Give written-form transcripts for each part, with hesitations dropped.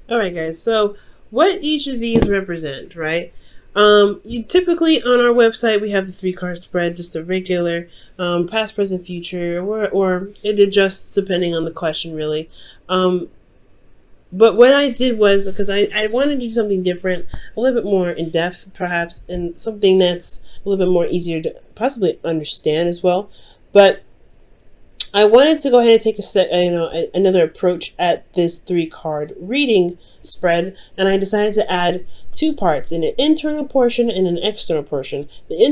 All right, guys. So, what each of these represent, right? You typically on our website we have the 3 card spread, just a regular past, present, future, or it adjusts depending on the question, really. Um, but what I did was because I wanted to do something different, a little bit more in depth, perhaps, and something that's a little bit more easier to possibly understand as well. But I wanted to go ahead and take another approach at this 3 card reading spread, and I decided to add 2 parts, an internal portion and an external portion. The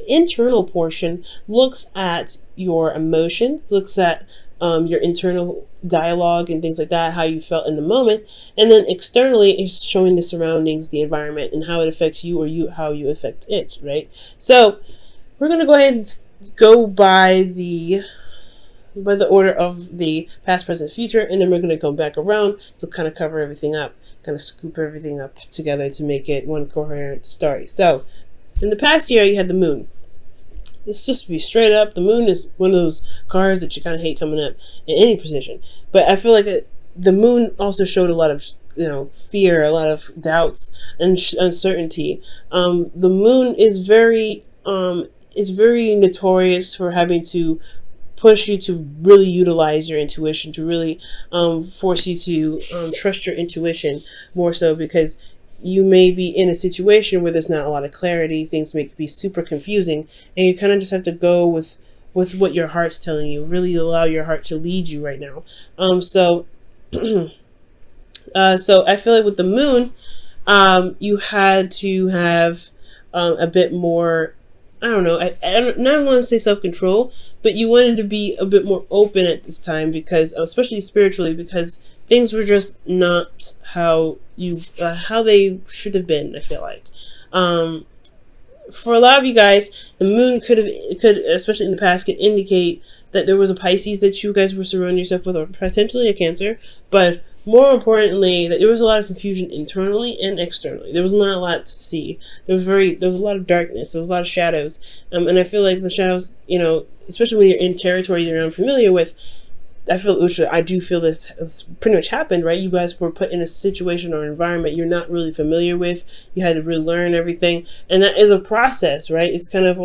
internal portion looks at your emotions, looks at your internal dialogue and things like that, how you felt in the moment, and then externally is showing the surroundings, the environment, and how it affects you or how you affect it. Right. So we're gonna go ahead and go by the order of the past, present, future, and then we're going to come back around to kind of cover everything up, kind of scoop everything up together to make it one coherent story. So, in the past year, you had the moon. Let's just be straight up. The moon is one of those cards that you kind of hate coming up in any position. But I feel like the moon also showed a lot of fear, a lot of doubts and uncertainty. The moon is very notorious for having to push you to really utilize your intuition, to really force you to trust your intuition more so, because you may be in a situation where there's not a lot of clarity, things may be super confusing, and you kind of just have to go with what your heart's telling you, really allow your heart to lead you right now. So I feel like with the moon, you had to have a bit more, I don't know, I don't want to say self-control, but you wanted to be a bit more open at this time, because especially spiritually, because things were just not how they should have been, I feel like. For a lot of you guys, the moon could especially in the past, could indicate that there was a Pisces that you guys were surrounding yourself with, or potentially a Cancer, but more importantly, that there was a lot of confusion internally and externally. There was not a lot to see. There was a lot of darkness. There was a lot of shadows. And I feel like the shadows, especially when you're in territory you're unfamiliar with, I do feel this has pretty much happened, right? You guys were put in a situation or environment you're not really familiar with. You had to relearn everything, and that is a process, right? It's not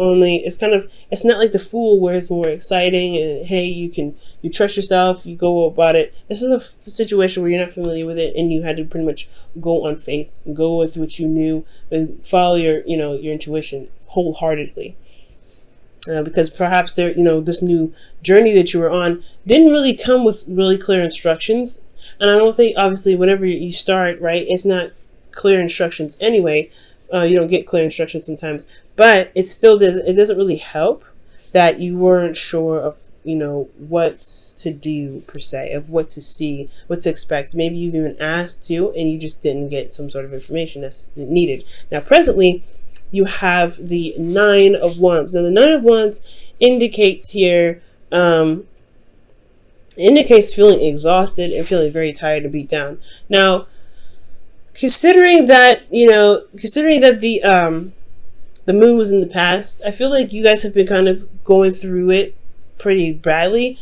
like the Fool where it's more exciting and hey, you trust yourself, you go about it. This is a situation where you're not familiar with it, and you had to pretty much go on faith, go with what you knew, and follow your intuition wholeheartedly. Because perhaps this new journey that you were on didn't really come with really clear instructions, and I don't think, obviously, whenever you start, right, it's not clear instructions anyway. You don't get clear instructions sometimes, but it doesn't really help that you weren't sure of what to do per se, of what to see, what to expect. Maybe you've even asked to, and you just didn't get some sort of information that's needed. Now, presently, you have the 9 of Wands. Now, the 9 of Wands indicates here, indicates feeling exhausted and feeling very tired and beat down. Now, considering that the moon was in the past, I feel like you guys have been kind of going through it pretty badly.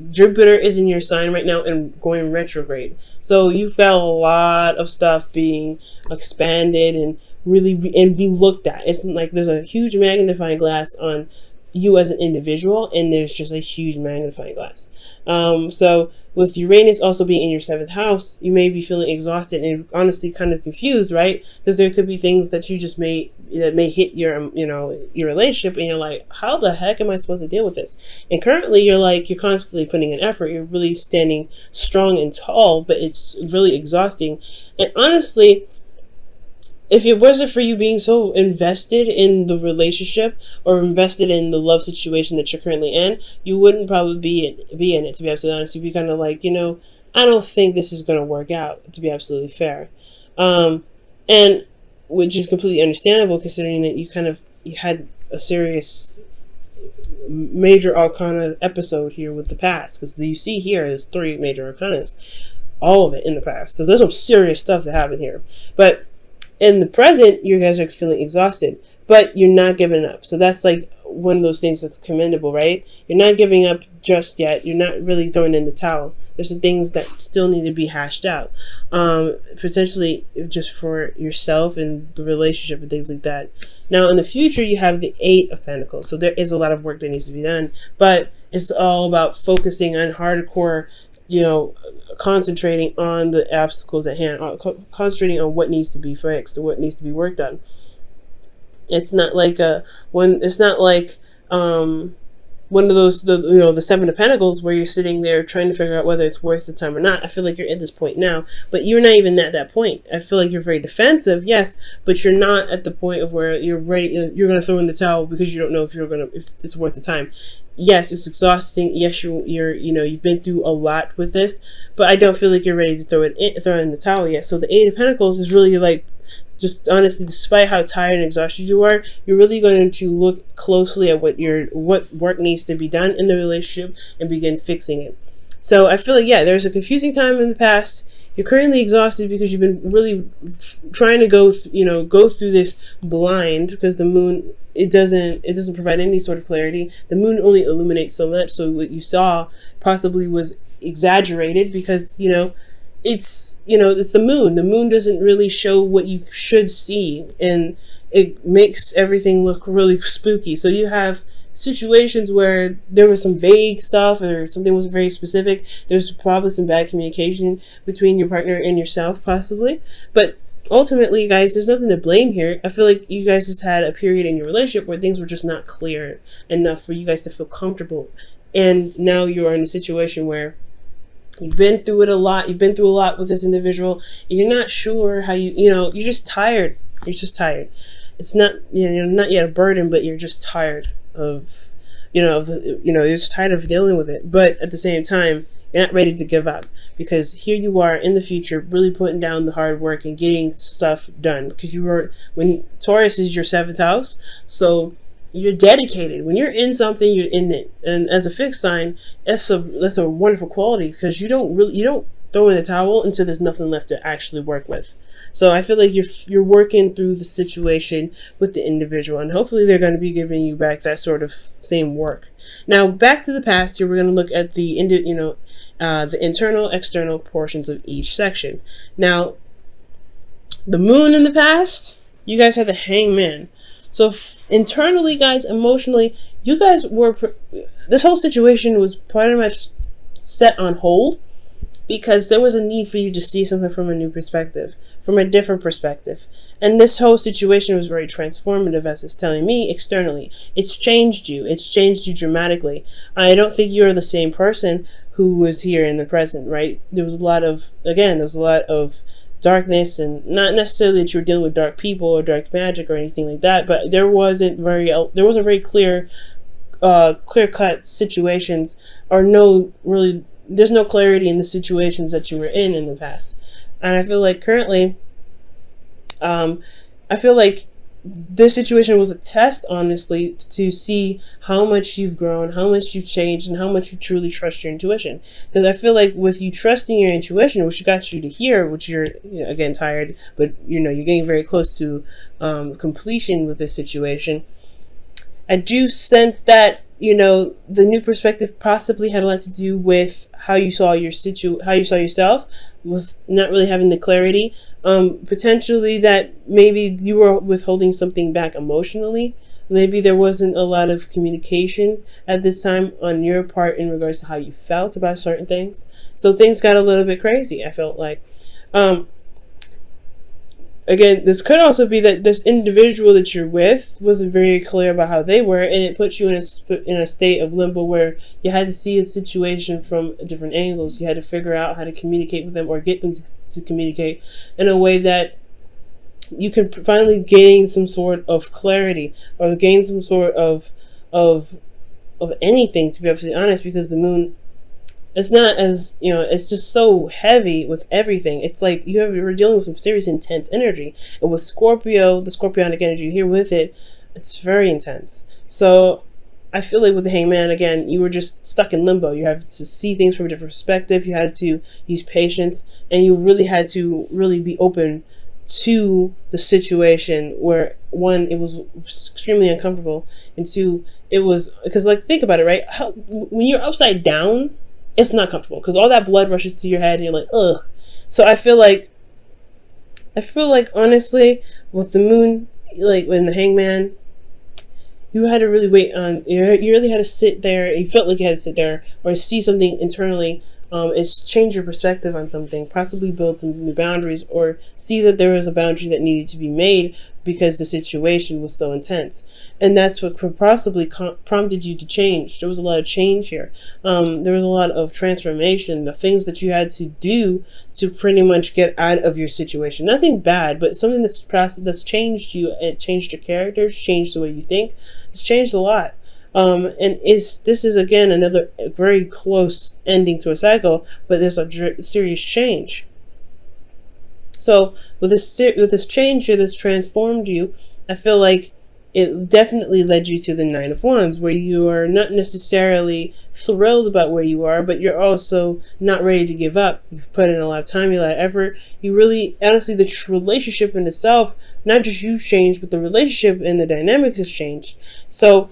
Jupiter is in your sign right now and going retrograde. So you've got a lot of stuff being expanded and really be looked at. It's like there's a huge magnifying glass on you as an individual, and there's just a huge magnifying glass. So with Uranus also being in your 7th house, you may be feeling exhausted and honestly kind of confused, right? Because there could be things that you just may hit your your relationship, and you're like, how the heck am I supposed to deal with this? And currently you're constantly putting in effort, you're really standing strong and tall, but it's really exhausting. And honestly, if it wasn't for you being so invested in the relationship or invested in the love situation that you're currently in, you wouldn't probably be in it, to be absolutely honest. You'd be kind of like, I don't think this is going to work out, to be absolutely fair. And which is completely understandable, considering that you had a serious major arcana episode here with the past, because you see here is 3 major arcanas, all of it in the past. So there's some serious stuff that happened here. But in the present, you guys are feeling exhausted, but you're not giving up. So that's like one of those things that's commendable, right? You're not giving up just yet. You're not really throwing in the towel. There's some things that still need to be hashed out, potentially just for yourself and the relationship and things like that. Now, in the future, you have the Eight of Pentacles. So there is a lot of work that needs to be done, but it's all about focusing on hardcore, concentrating on the obstacles at hand, concentrating on what needs to be fixed or what needs to be worked on. It's not like one of those, the Seven of Pentacles, where you're sitting there trying to figure out whether it's worth the time or not. I feel like you're at this point now, but you're not even at that point. I feel like you're very defensive, yes, but you're not at the point of where you're ready. You're going to throw in the towel because you don't know if it's worth the time. Yes, it's exhausting. Yes, you've been through a lot with this, but I don't feel like you're ready to throw in the towel yet. So the Eight of Pentacles is really like, just honestly, despite how tired and exhausted you are, you're really going to look closely at what work needs to be done in the relationship and begin fixing it. So I feel like, yeah, there's a confusing time in the past. You're currently exhausted because you've been really trying to go through this blind, because the moon, it doesn't provide any sort of clarity. The moon only illuminates so much, so what you saw possibly was exaggerated because it's the moon. The moon doesn't really show what you should see, and it makes everything look really spooky. So you have situations where there was some vague stuff or something wasn't very specific. There's probably some bad communication between your partner and yourself, possibly. But ultimately, guys, there's nothing to blame here. I feel like you guys just had a period in your relationship where things were just not clear enough for you guys to feel comfortable. And now you are in a situation where you've been through it a lot. You've been through a lot with this individual. And you're not sure how you're just tired. You're just tired. It's not, not yet a burden, but you're just tired of, you're just tired of dealing with it. But at the same time, you're not ready to give up, because here you are in the future, really putting down the hard work and getting stuff done, because when Taurus is your 7th house, so you're dedicated. When you're in something, you're in it. And as a fixed sign, that's a wonderful quality, because you don't throw in the towel until there's nothing left to actually work with. So I feel like you're working through the situation with the individual, and hopefully they're going to be giving you back that sort of same work. Now, back to the past here, we're going to look at the internal, external portions of each section. Now, the moon in the past, you guys had the Hangman. So internally, guys, emotionally, you guys this whole situation was pretty much set on hold, because there was a need for you to see something from a new perspective, from a different perspective. And this whole situation was very transformative, as it's telling me externally. It's changed you. It's changed you dramatically. I don't think you're the same person who was here in the present, right? There was a lot of darkness, and not necessarily that you were dealing with dark people or dark magic or anything like that, but there wasn't very clear-cut situations, or there's no clarity in the situations that you were in the past. And I feel like currently, this situation was a test, honestly, to see how much you've grown, how much you've changed, and how much you truly trust your intuition. Because I feel like with you trusting your intuition, which got you to here, which you're, again, tired, but you're getting very close to completion with this situation, I do sense that the new perspective possibly had a lot to do with how you saw yourself, with not really having the clarity. Potentially that maybe you were withholding something back emotionally. Maybe there wasn't a lot of communication at this time on your part in regards to how you felt about certain things. So things got a little bit crazy, I felt like. Again, this could also be that this individual that you're with wasn't very clear about how they were, and it put you in a state of limbo where you had to see a situation from different angles. You had to figure out how to communicate with them, or get them to communicate in a way that you can finally gain some sort of clarity, or gain some sort of anything, to be absolutely honest, because the moon, it's not as, it's just so heavy with everything. It's like you're dealing with some serious intense energy. And with Scorpio, the Scorpionic energy here with it, it's very intense. So I feel like with the Hangman, again, you were just stuck in limbo. You have to see things from a different perspective. You had to use patience, and you really had to be open to the situation where, one, it was extremely uncomfortable, and two, it was because, like, think about it, right? When you're upside down, it's not comfortable because all that blood rushes to your head and you're like, ugh. So I feel like honestly, with the moon, like in the hangman, you had to really wait on, you really had to sit there, you felt like you had to sit there or see something internally, is change your perspective on something, possibly build some new boundaries, or see that there was a boundary that needed to be made because the situation was so intense. And that's what could possibly prompted you to change. There was a lot of change here. There was a lot of transformation, the things that you had to do to pretty much get out of your situation. Nothing bad, but something that's changed you. It changed your characters, changed the way you think. It's changed a lot. And this is again another very close ending to a cycle, but there's a serious change. So with this change here, this transformed you, I feel like it definitely led you to the Nine of Wands, where you are not necessarily thrilled about where you are, but you're also not ready to give up. You've put in a lot of time, a lot of effort. You really, honestly, the relationship in itself, not just you changed, but the relationship and the dynamics has changed. So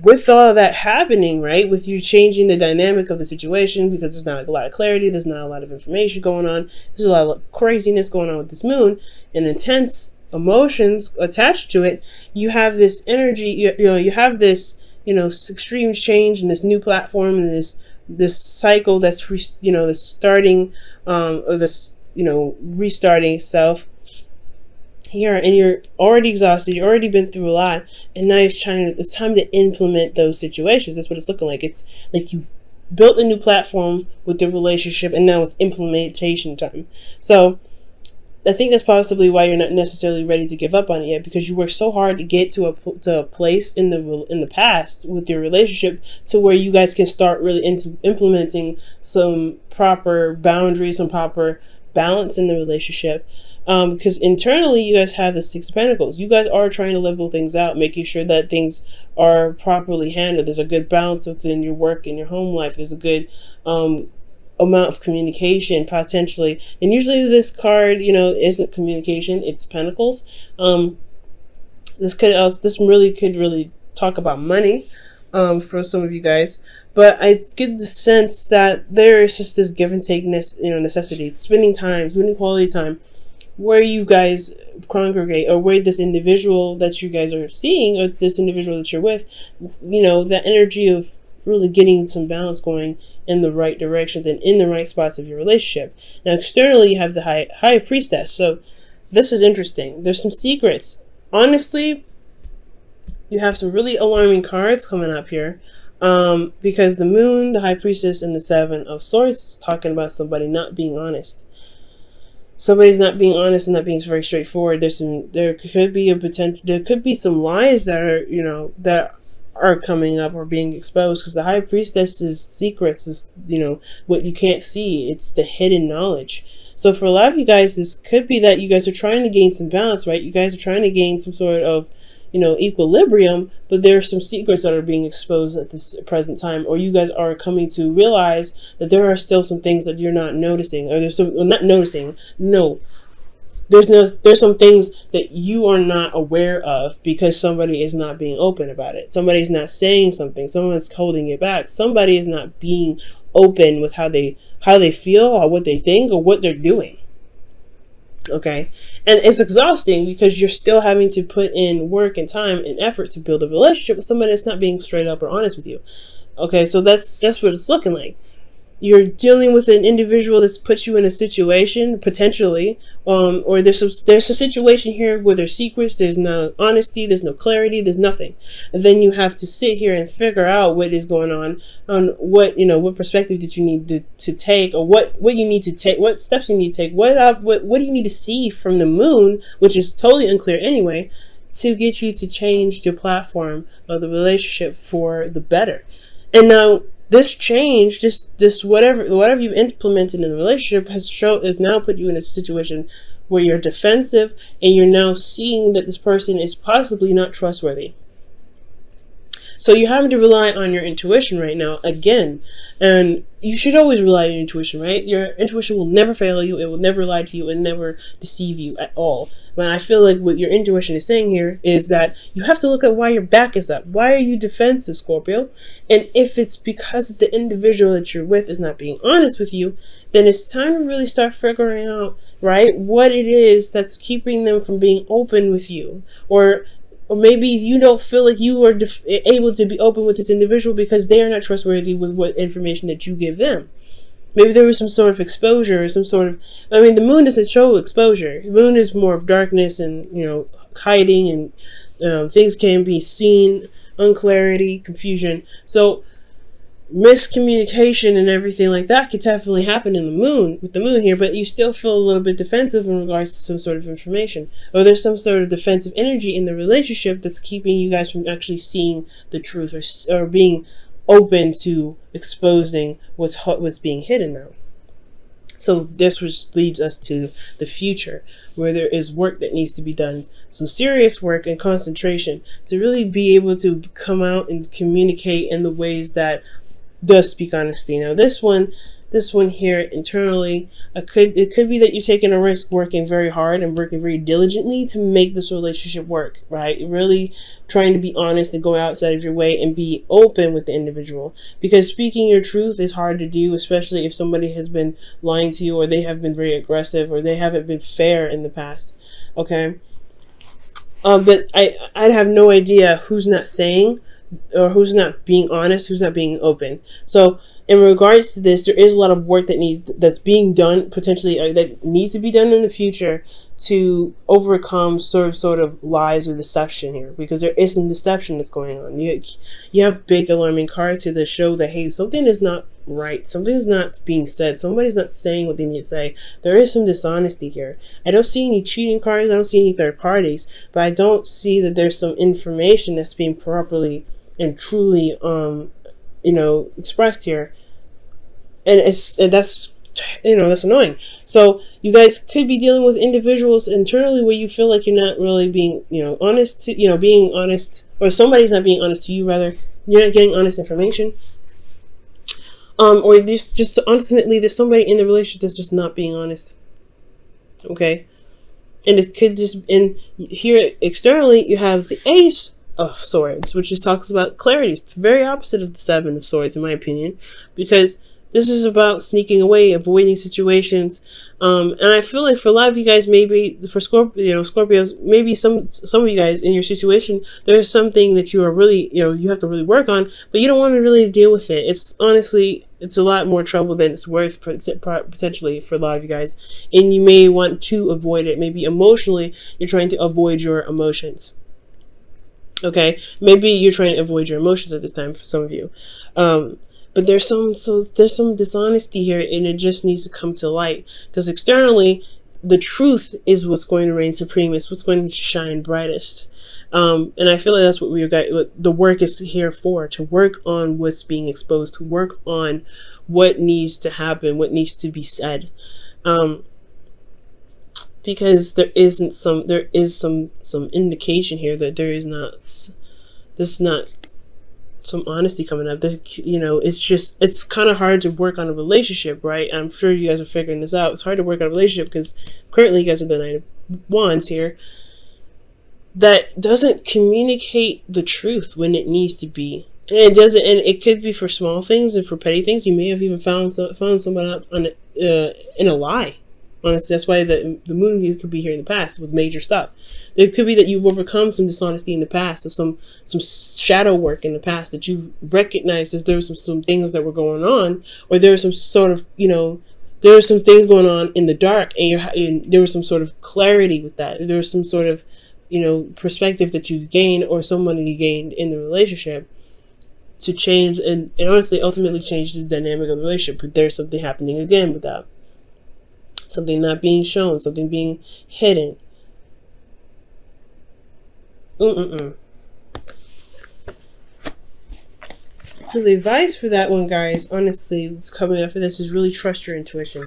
with all of that happening, right, with you changing the dynamic of the situation, because there's not a lot of clarity, there's not a lot of information going on, there's a lot of craziness going on with this moon and intense emotions attached to it, you have this energy, you have this, extreme change and this new platform and this cycle that's this starting or this restarting itself here, and you're already exhausted, you've already been through a lot, and now it's time to implement those situations. That's what it's looking like. It's like you built a new platform with the relationship, and now it's implementation time. So I think that's possibly why you're not necessarily ready to give up on it yet, because you worked so hard to get to a place in the past with your relationship to where you guys can start really implementing some proper boundaries, some proper balance in the relationship. Because internally you guys have the Six of Pentacles. You guys are trying to level things out, making sure that things are properly handled. There's a good balance within your work and your home life. There's a good amount of communication potentially. And usually this card, isn't communication, it's Pentacles. This really could talk about money for some of you guys. But I get the sense that there is just this give and take necessity, spending quality time, where you guys congregate, or where this individual that you guys are seeing, or this individual that you're with, that energy of really getting some balance going in the right directions and in the right spots of your relationship. Now externally you have the high priestess. So this is interesting. There's some secrets. Honestly, you have some really alarming cards coming up here. Because the moon, the high priestess, and the Seven of Swords is talking about somebody not being honest. Somebody's not being honest and not being very straightforward. There could be some lies that are coming up or being exposed, because the high priestess's secrets is, what you can't see. It's the hidden knowledge. So for a lot of you guys, this could be that you guys are trying to gain some balance, right? You guys are trying to gain some sort of equilibrium, but there are some secrets that are being exposed at this present time, or you guys are coming to realize that there are still some things that you're not noticing, or there's some things that you are not aware of because somebody is not being open about it. Somebody's not saying something. Someone's holding it back. Somebody is not being open with how they feel, or what they think, or what they're doing. Okay, and it's exhausting because you're still having to put in work and time and effort to build a relationship with somebody that's not being straight up or honest with you. Okay, so that's what it's looking like. You're dealing with an individual that's put you in a situation potentially, or there's a situation here where there's secrets, there's no honesty, there's no clarity, there's nothing, and then you have to sit here and figure out what is going on what perspective did you need to take, or what you need to take, what steps you need to take, what do you need to see from the moon, which is totally unclear anyway, to get you to change your platform of the relationship for the better. And now this change, this whatever you've implemented in the relationship has now put you in a situation where you're defensive, and you're now seeing that this person is possibly not trustworthy. So you're having to rely on your intuition right now again. And you should always rely on your intuition, right? Your intuition will never fail you. It will never lie to you and never deceive you at all. But I feel like what your intuition is saying here is that you have to look at why your back is up. Why are you defensive, Scorpio? And if it's because the individual that you're with is not being honest with you, then it's time to really start figuring out, right, what it is that's keeping them from being open with you. Or maybe you don't feel like you are able to be open with this individual because they are not trustworthy with what information that you give them. Maybe there was some sort of exposure or some sort of, I mean, the moon doesn't show exposure. The moon is more of darkness and, hiding, and things can be seen, unclarity, confusion. So miscommunication and everything like that could definitely happen in the moon, with the moon here, but you still feel a little bit defensive in regards to some sort of information, or there's some sort of defensive energy in the relationship that's keeping you guys from actually seeing the truth, or being open to exposing what's being hidden now. So this which leads us to the future, where there is work that needs to be done, some serious work and concentration to really be able to come out and communicate in the ways that does speak honesty. Now this one here internally, it could be that you're taking a risk, working very hard and working very diligently to make this relationship work, right? Really trying to be honest and go outside of your way and be open with the individual, because speaking your truth is hard to do, especially if somebody has been lying to you, or they have been very aggressive, or they haven't been fair in the past. Okay, but I'd have no idea who's not saying, or who's not being honest, who's not being open. So in regards to this, there is a lot of work that's being done, potentially, that needs to be done in the future to overcome sort of lies or deception here, because there is some deception that's going on. You have big alarming cards here that show that, hey, something is not right, something is not being said, somebody's not saying what they need to say. There is some dishonesty here. I don't see any cheating cards, I don't see any third parties, but I don't see that there's some information that's being properly and truly expressed here, and that's annoying. So you guys could be dealing with individuals internally where you feel like you're not really being honest to being honest, or somebody's not being honest to you, rather. You're not getting honest information, or just ultimately there's somebody in the relationship that's just not being honest. Okay, and it could just, and here externally you have the Ace of Swords, which just talks about clarity. It's the very opposite of the Seven of Swords, in my opinion, because this is about sneaking away, avoiding situations. And I feel like for a lot of you guys, maybe for Scorpios, maybe some of you guys in your situation, there's something that you are really, you have to really work on, but you don't want to really deal with it. It's honestly, it's a lot more trouble than it's worth potentially for a lot of you guys. And you may want to avoid it. Maybe emotionally, you're trying to avoid your emotions. Okay, maybe you're trying to avoid your emotions at this time for some of you, but there's some dishonesty here, and it just needs to come to light, because externally, the truth is what's going to reign supreme. It's what's going to shine brightest, and I feel like that's what what the work is here for: to work on what's being exposed, to work on what needs to happen, what needs to be said. Because there is some indication here that there's not some honesty coming up. It's kind of hard to work on a relationship, right? I'm sure you guys are figuring this out. It's hard to work on a relationship because currently you guys have the Knight of Wands here that doesn't communicate the truth when it needs to be. And it doesn't, and it could be for small things and for petty things. You may have even found someone else in a lie. Honestly, that's why the moon could be here in the past with major stuff. It could be that you've overcome some dishonesty in the past, or some shadow work in the past, that you've recognized that there were some things that were going on, or there was some sort of, there were some things going on in the dark, and there was some sort of clarity with that. There was some sort of, perspective that you've gained, or somebody gained in the relationship to change and honestly ultimately change the dynamic of the relationship. But there's something happening again with that. Something not being shown, something being hidden. So the advice for that one, guys, honestly, it's coming up for this, is really trust your intuition.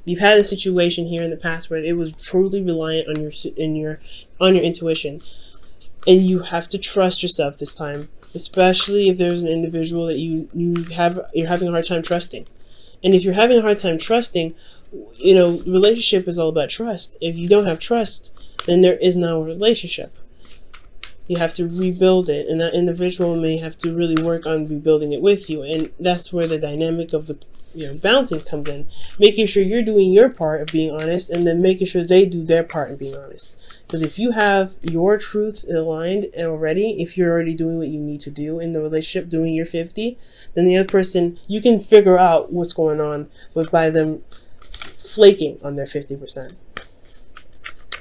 You've had a situation here in the past where it was truly reliant on your intuition, and you have to trust yourself this time. especially if there's an individual that you're having a hard time trusting. And if you're having a hard time trusting, relationship is all about trust. If you don't have trust, then there is no relationship. You have to rebuild it, and that individual may have to really work on rebuilding it with you. And that's where the dynamic of the balancing comes in, making sure you're doing your part of being honest, and then making sure they do their part in being honest. Because if you have your truth aligned already, if you're already doing what you need to do in the relationship, doing your 50, then the other person, you can figure out what's going on by them flaking on their 50%.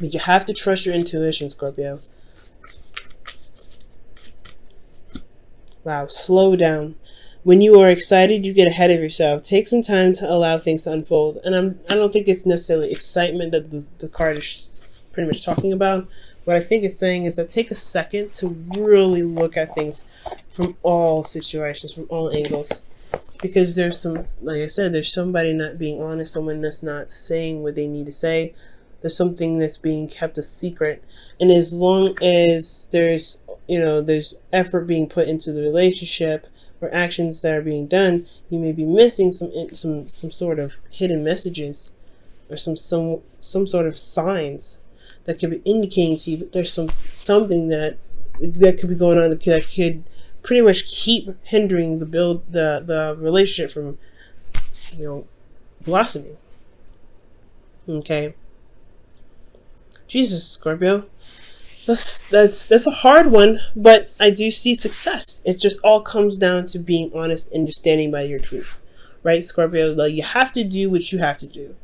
But you have to trust your intuition, Scorpio. Wow, slow down. When you are excited, you get ahead of yourself. Take some time to allow things to unfold. And I don't think it's necessarily excitement that the card is pretty much talking about. What I think it's saying is that take a second to really look at things from all situations, from all angles. Because there's some, like I said, there's somebody not being honest, someone that's not saying what they need to say. There's something that's being kept a secret. And as long as there's effort being put into the relationship or actions that are being done, you may be missing some sort of hidden messages or some sort of signs that could be indicating to you that there's something that could be going on that could pretty much keep hindering the relationship from blossoming. Okay. Jesus, Scorpio. That's a hard one, but I do see success. It just all comes down to being honest and just standing by your truth, right, Scorpio? Like, you have to do what you have to do.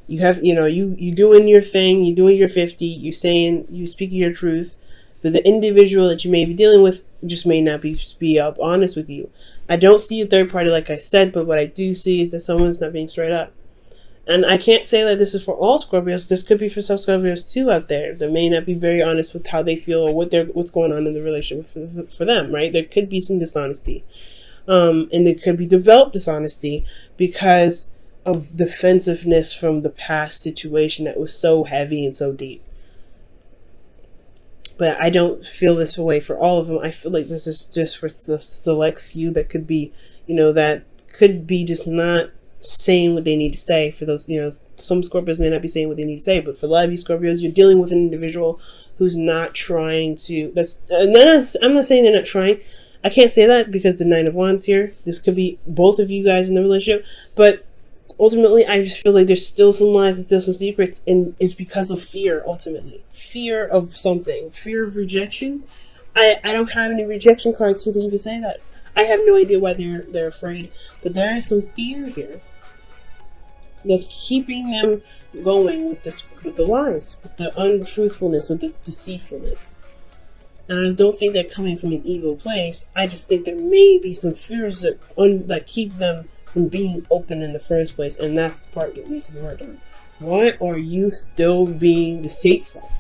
You have, you doing your thing, you doing your 50, you speaking your truth, but the individual that you may be dealing with just may not be up honest with you. I don't see a third party, like I said, but what I do see is that someone's not being straight up. And I can't say that this is for all Scorpios. This could be for some Scorpios too out there that may not be very honest with how they feel or what's going on in the relationship for them, right? There could be some dishonesty. And there could be developed dishonesty because of defensiveness from the past situation that was so heavy and so deep. But I don't feel this way for all of them. I feel like this is just for the select few that could be, that could be just not saying what they need to say. For those, some Scorpios may not be saying what they need to say, but for a lot of you Scorpios, you're dealing with an individual who's not trying to, I'm not saying they're not trying. I can't say that because the Nine of Wands here, this could be both of you guys in the relationship, but ultimately I just feel like there's still some lies and still some secrets, and it's because of fear. Ultimately, fear of something, fear of rejection. I don't have any rejection cards here to even say that. I have no idea why they're afraid, but there is some fear here that's keeping them going with the lies, with the untruthfulness, with the deceitfulness. And I don't think they're coming from an evil place. I just think there may be some fears that keep them from being open in the first place, and that's the part that needs to be worked on. Why are you still being deceitful?